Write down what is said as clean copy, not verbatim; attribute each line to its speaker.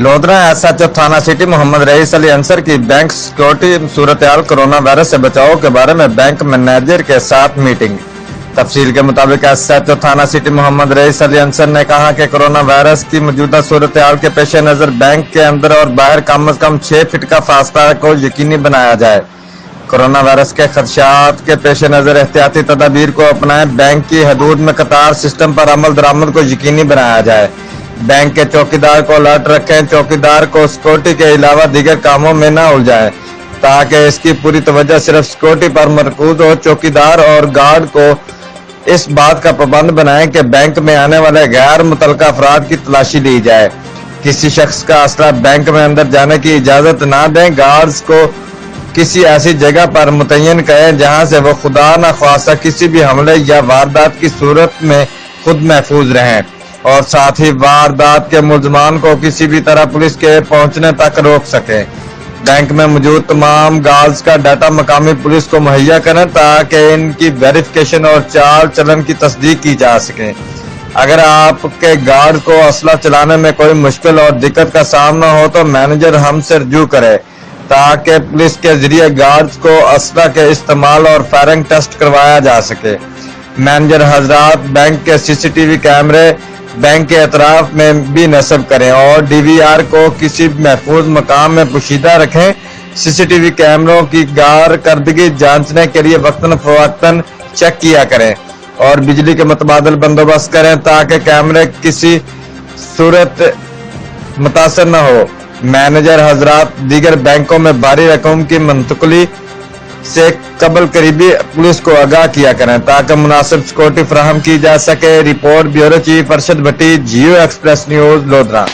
Speaker 1: Lodhra SHO थाना city Mohammad rice Ali Ansar की bank security सूरत-ए-हाल corona virus से बचाव के बारे में बैंक मैनेजर के साथ मीटिंग। तफसील के मुताबिक SHO थाना सिटी मोहम्मद रईस अली अंसर ने कहा कि कोरोना वायरस की मौजूदा सूरत-ए-हाल के पेश नजर बैंक के अंदर और बाहर कम से कम 6 फीट का फासला को यकीनी बनाया जाए। कोरोना वायरस के खदशात के पेश नजर एहतियाती तदाबीर को अपनाएं। बैंक की हदूद में कतार सिस्टम पर अमल दरामद को यकीनी बनाया जाए। बैंक के चौकीदार को अलर्ट रखें। चौकीदार को सिक्योरिटी के अलावा दीगर कामों में न उलझाएं ताकि इसकी पूरी तवज्जो सिर्फ सिक्योरिटी पर मरकूज हो। चौकीदार और गार्ड को इस बात का पाबंद बनाएं कि बैंक में आने वाले गैर मुतल्लका अफराद की तलाशी ली जाए। किसी शख्स का असला बैंक में अंदर जाने की इजाजत ना दें। गार्ड्स को किसी ऐसी जगह पर मुतय्यन करें जहां से वो खुदा न ख्वास्ता किसी भी हमले या वारदात की सूरत में खुद महफूज रहें और साथ ही वारदात के मुलजमान को किसी भी तरह पुलिस के पहुंचने तक रोक सकें। बैंक में मौजूद तमाम गार्ड्स का डाटा मकामी पुलिस को मुहैया करें ताकि इनकी वेरिफिकेशन और चाल चलन की तस्दीक की जा सके। अगर आपके गार्ड को असला चलाने में कोई मुश्किल और दिक्कत का सामना हो तो मैनेजर हमसे रजू करे ताकि पुलिस के जरिए गार्ड्स को असला के इस्तेमाल और फायरिंग टेस्ट करवाया जा सके। मैनेजर हजरात बैंक के CCTV कैमरे बैंक के अतराफ में भी नस्ब करें और DVR को किसी महफूज मकाम में पोशीदा रखें। CCTV कैमरों की कारकर्दगी जांचने के लिए वक्तन फवक्तन चेक किया करें और बिजली के मुतबादिल बंदोबस्त करें ताकि कैमरे किसी सूरत मुतासर न हो। मैनेजर हजरात दीगर बैंकों में भारी रकम की मुंतकली से कबल करीबी पुलिस को आगाह किया करें ताकि मुनासिब सिक्योरिटी फराहम की जा सके। रिपोर्ट ब्यूरो चीफ अरशद भट्टी, जियो एक्सप्रेस न्यूज, लोधरा।